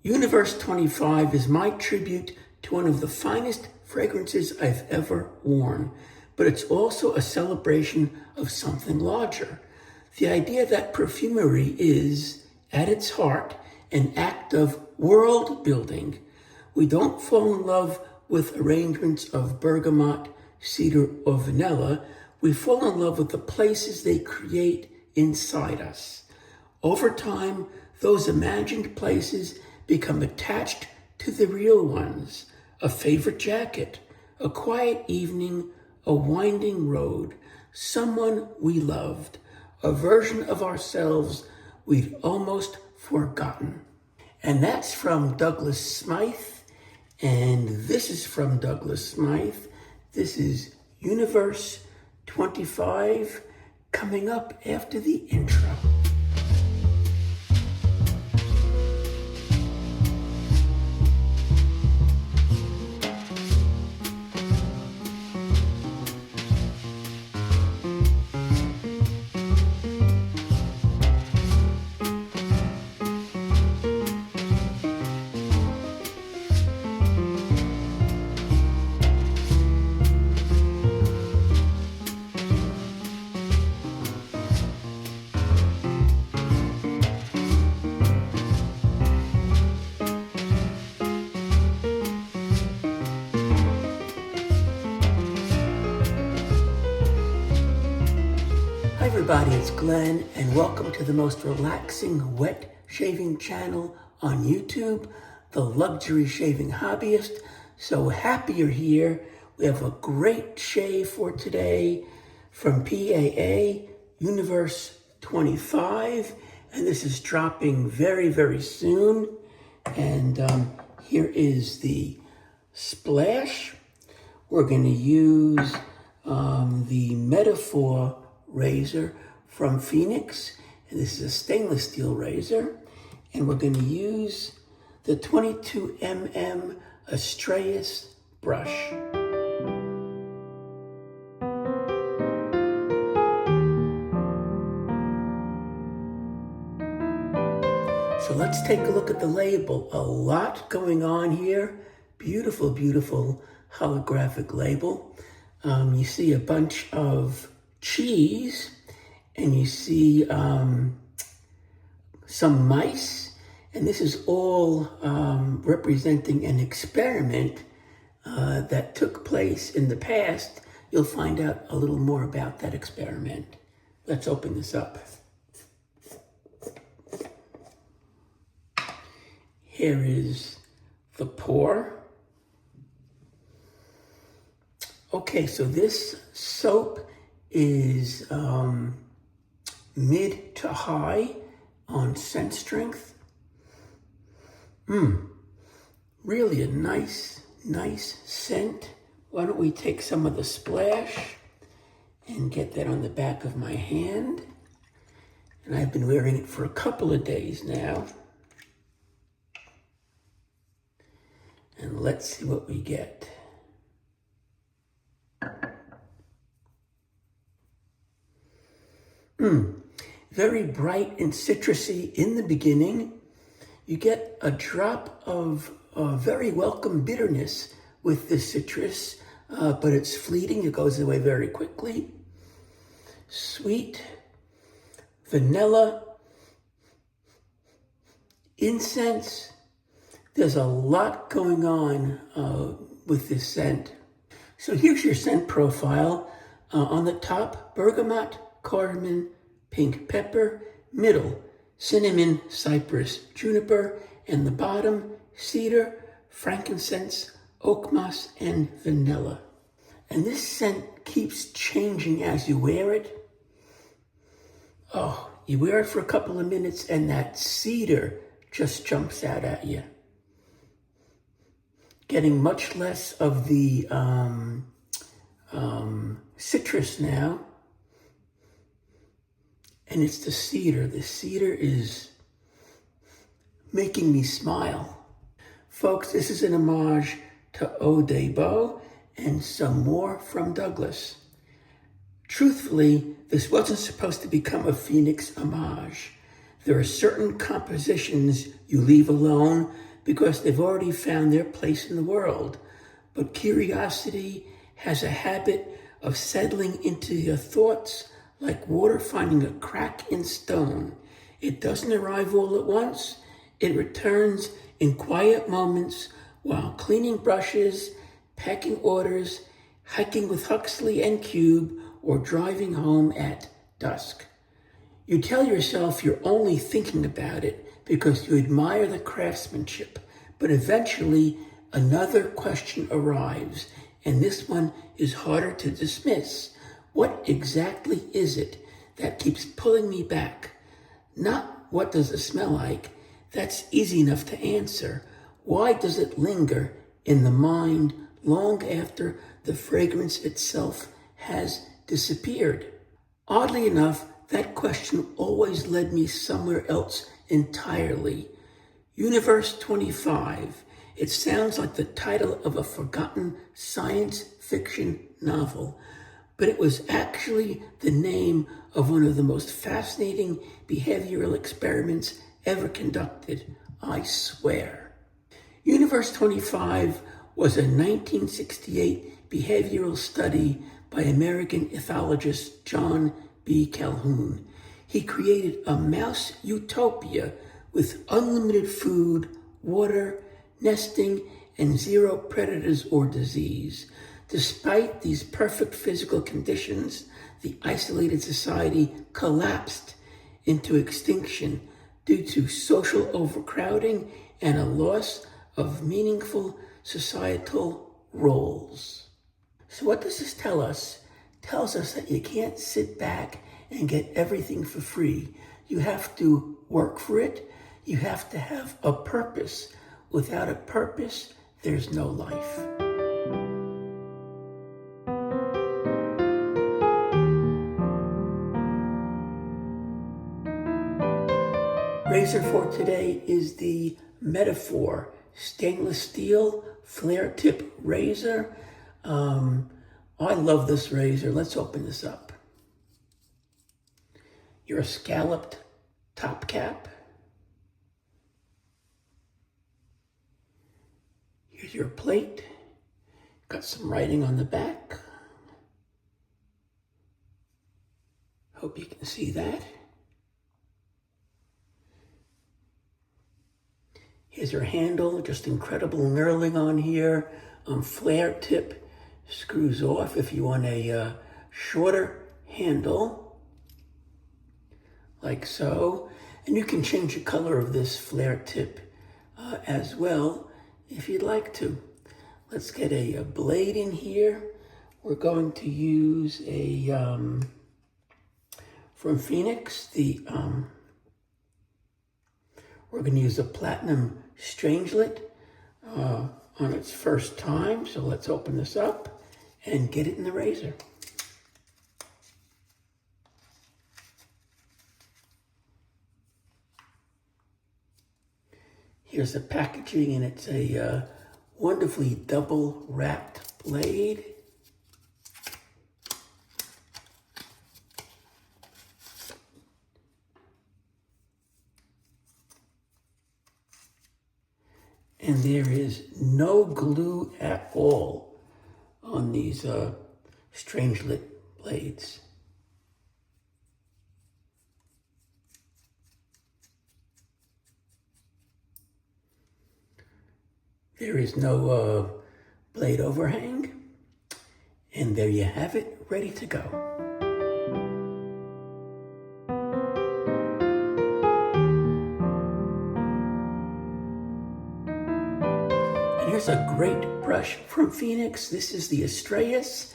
Universe 25 is my tribute to one of the finest fragrances I've ever worn, but it's also a celebration of something larger. The idea that perfumery is, at its heart, an act of world building. We don't fall in love with arrangements of bergamot, cedar, or vanilla. We fall in love with the places they create inside us. Over time, those imagined places become attached to the real ones. A favorite jacket, a quiet evening, a winding road, someone we loved, a version of ourselves we'd almost forgotten. And that's from Douglas Smythe, and this is from Douglas Smythe. This is Universe 25, coming up after the intro. Hi everybody, it's Glenn, and welcome to the most relaxing wet shaving channel on YouTube, the luxury shaving hobbyist. So happy you're here. We have a great shave for today from PAA Universe 25, and this is dropping very, very soon. And here is the splash. We're going to use the Metaphor razor from Phoenix, and this is a stainless steel razor, and we're going to use the 22mm Astraeus brush. So let's take a look at the label. A lot going on here. Beautiful, beautiful holographic label. You see a bunch of cheese, and you see some mice, and this is all representing an experiment that took place in the past. You'll find out a little more about that experiment. Let's open this up. Here is the pour. Okay, so this soap is mid to high on scent strength. Really a nice scent. Why don't we take some of the splash and get that on the back of my hand. And I've been wearing it for a couple of days now. And let's see what we get. Very bright and citrusy in the beginning. You get a drop of very welcome bitterness with the citrus, but it's fleeting. It goes away very quickly. Sweet, vanilla, incense. There's a lot going on with this scent. So here's your scent profile. On the top, bergamot, cardamom, pink pepper, middle, cinnamon, cypress, juniper, and the bottom, cedar, frankincense, oak moss, and vanilla. And this scent keeps changing as you wear it. Oh, you wear it for a couple of minutes and that cedar just jumps out at you. Getting much less of the citrus now. And it's the cedar. The cedar is making me smile. Folks, this is an homage to Eau de Beau and some more from Douglas. Truthfully, this wasn't supposed to become a Phoenix homage. There are certain compositions you leave alone because they've already found their place in the world. But curiosity has a habit of settling into your thoughts like water finding a crack in stone. It doesn't arrive all at once. It returns in quiet moments while cleaning brushes, packing orders, hiking with Huxley and Cube, or driving home at dusk. You tell yourself you're only thinking about it because you admire the craftsmanship, but eventually another question arrives, and this one is harder to dismiss. What exactly is it that keeps pulling me back? Not what does it smell like? That's easy enough to answer. Why does it linger in the mind long after the fragrance itself has disappeared? Oddly enough, that question always led me somewhere else entirely. Universe 25. It sounds like the title of a forgotten science fiction novel, but it was actually the name of one of the most fascinating behavioral experiments ever conducted, I swear. Universe 25 was a 1968 behavioral study by American ethologist John B. Calhoun. He created a mouse utopia with unlimited food, water, nesting, and zero predators or disease. Despite these perfect physical conditions, the isolated society collapsed into extinction due to social overcrowding and a loss of meaningful societal roles. So what does this tell us? It tells us that you can't sit back and get everything for free. You have to work for it. You have to have a purpose. Without a purpose, there's no life. Razor for today is the Metaphor stainless steel flare tip razor. I love this razor. Let's open this up. Your scalloped top cap. Here's your plate. Got some writing on the back. Hope you can see that. Here's your handle, just incredible knurling on here. Flare tip screws off if you want a shorter handle, like so. And you can change the color of this flare tip as well if you'd like to. Let's get a blade in here. We're going to use a, from Phoenix, we're going to use a platinum strangelet on its first time. So let's open this up and get it in the razor. Here's the packaging, and it's a wonderfully double wrapped blade. And there is no glue at all on these strangelet blades. There is no blade overhang. And there you have it, ready to go. Here's a great brush from Phoenix. This is the Astraeus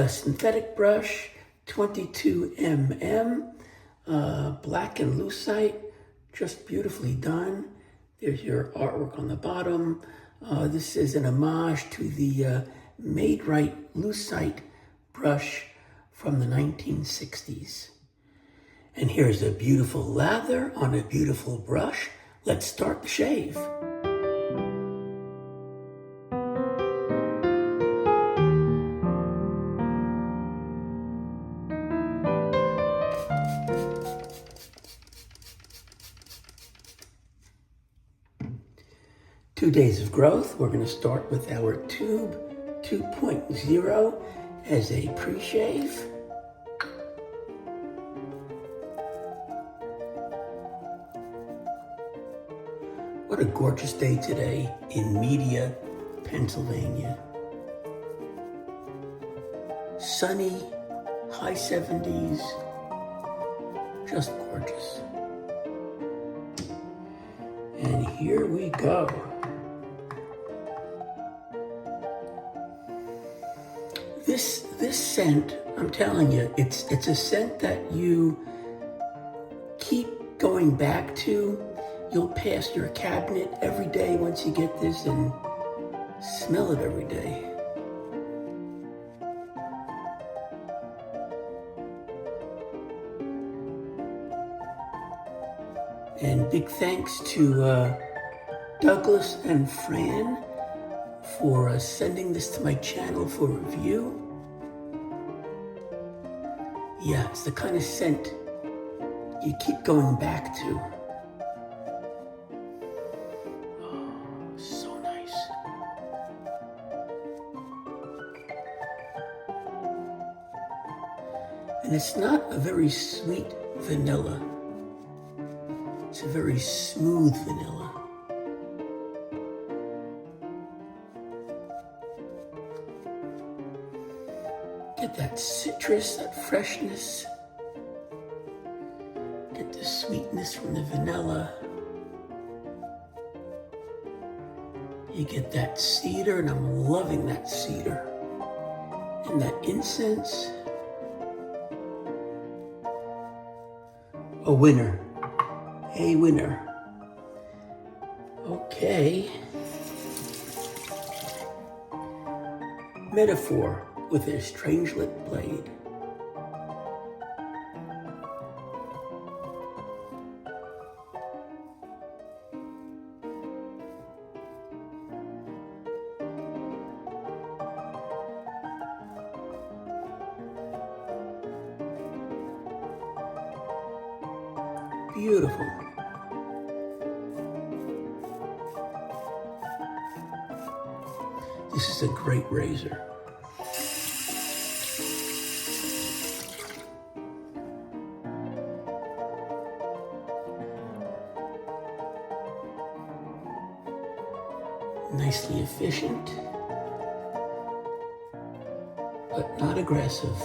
synthetic brush, 22 mm, black and lucite, just beautifully done. There's your artwork on the bottom. This is an homage to the Made Right lucite brush from the 1960s. And here's a beautiful lather on a beautiful brush. Let's start the shave. 2 days of growth. We're going to start with our tube 2.0 as a pre-shave. What a gorgeous day today in Media, Pennsylvania. Sunny, high 70s, just gorgeous. And here we go. This scent, I'm telling you, it's a scent that you keep going back to. You'll pass your cabinet every day once you get this and smell it every day. And big thanks to Douglas and Fran for sending this to my channel for review. Yeah, it's the kind of scent you keep going back to. Oh, so nice. And it's not a very sweet vanilla. It's a very smooth vanilla. Get that citrus, that freshness. Get the sweetness from the vanilla. You get that cedar, and I'm loving that cedar. And that incense. A winner. A winner. Okay. Metaphor with a strangelet blade. Beautiful. This is a great razor. Nicely efficient, but not aggressive.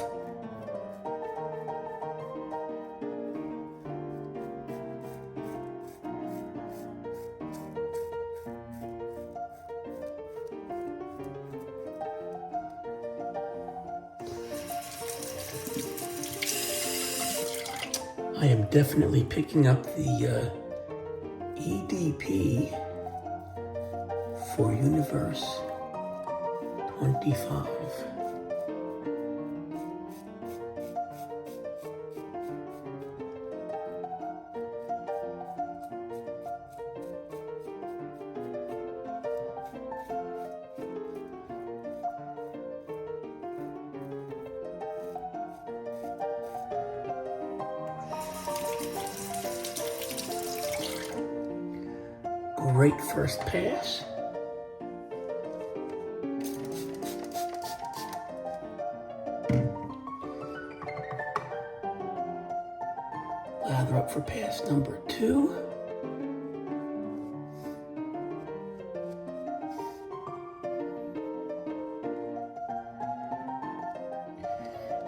I am definitely picking up the EDP for Universe 25. Great first pass. Lather up for pass number 2.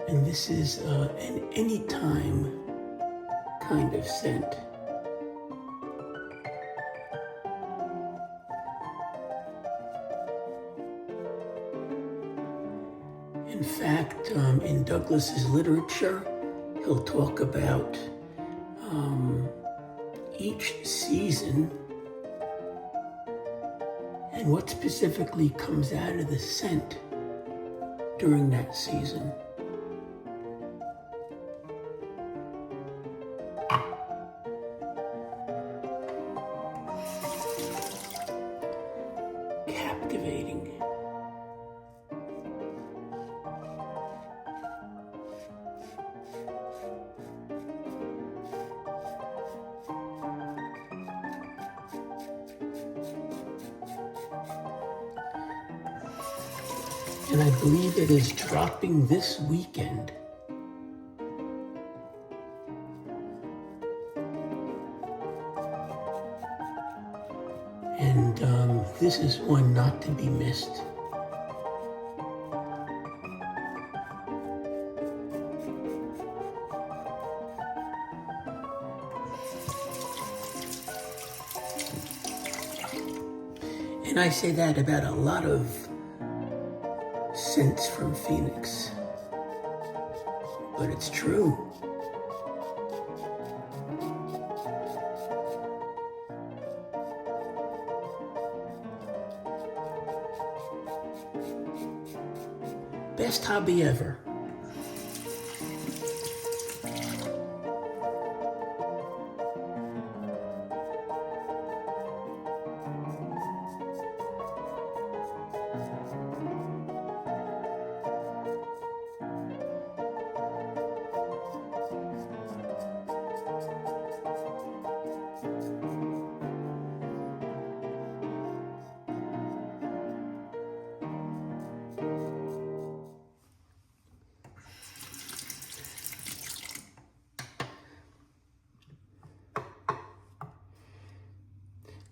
And this is an anytime kind of scent. In fact, in Douglas's literature, he'll talk about each season and what specifically comes out of the scent during that season. Captivating. and I believe it is dropping this weekend. And this is one not to be missed. And I say that about a lot of scents from Phoenix, but it's true. Best hobby ever.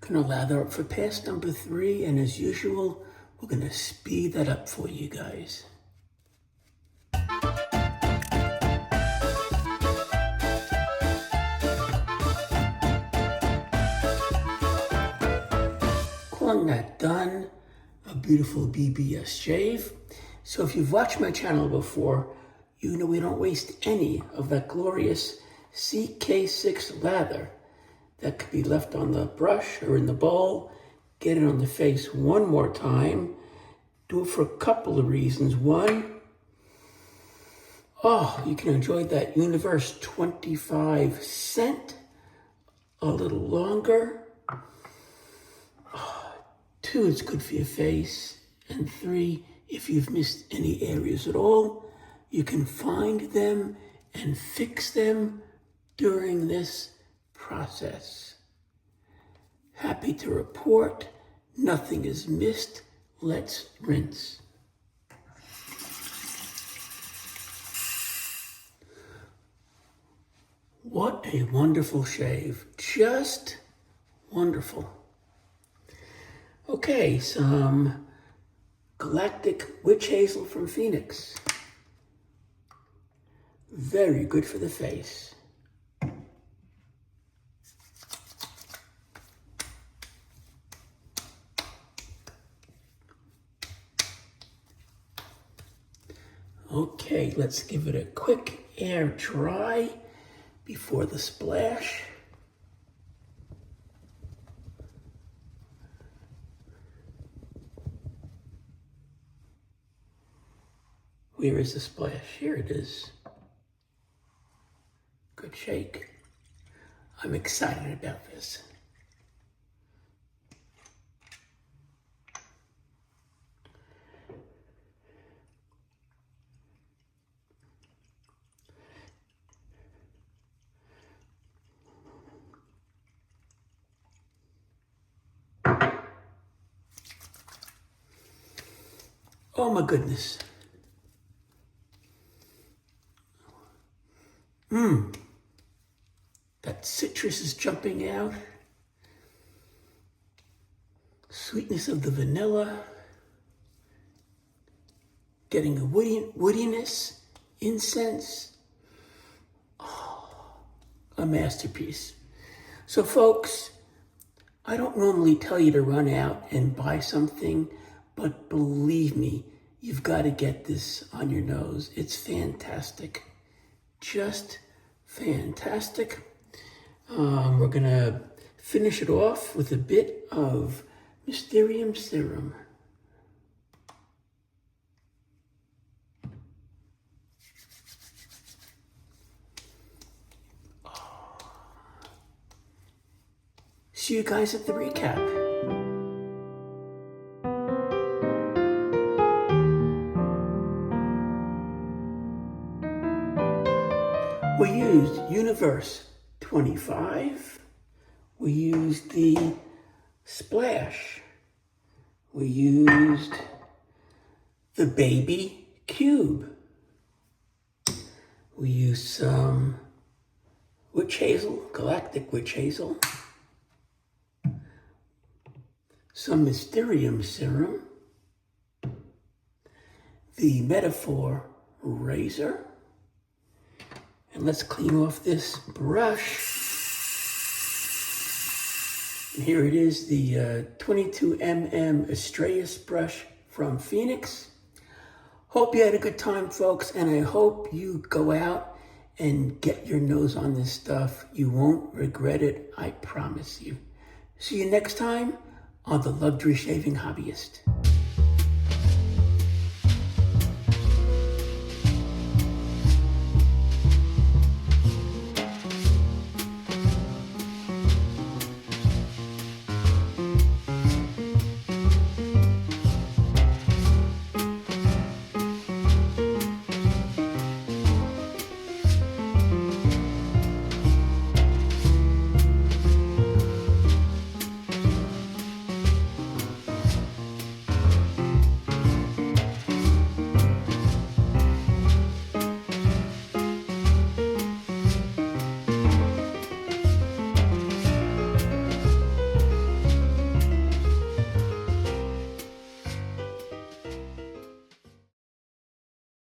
Gonna lather up for pass number 3, and as usual, we're gonna speed that up for you guys. Calling that done, a beautiful BBS shave. So if you've watched my channel before, you know we don't waste any of that glorious CK6 lather. That could be left on the brush or in the bowl. Get it on the face one more time. Do it for a couple of reasons. One, you can enjoy that Universe 25 scent a little longer. 2, it's good for your face. And 3, if you've missed any areas at all, you can find them and fix them during this process. Happy to report, nothing is missed. Let's rinse. What a wonderful shave. Just wonderful. Okay, some Galactic Witch Hazel from Phoenix. Very good for the face. Okay, let's give it a quick air dry before the splash. Where is the splash? Here it is. Good shake. I'm excited about this. Oh my goodness. That citrus is jumping out. Sweetness of the vanilla. Getting a woodiness, incense. A masterpiece. So folks, I don't normally tell you to run out and buy something, but believe me, you've got to get this on your nose. It's fantastic. Just fantastic. We're gonna finish it off with a bit of Mysterium Serum. See you guys at the recap. We used Universe 25. We used the Splash. We used the baby cube. We use some witch hazel, galactic witch hazel, some Mysterium serum, the Metaphor razor, and let's clean off this brush. And here it is, the 22mm Astraeus brush from Phoenix. Hope you had a good time, folks, and I hope you go out and get your nose on this stuff. You won't regret it, I promise you. See you next time on The Luxury Shaving Hobbyist.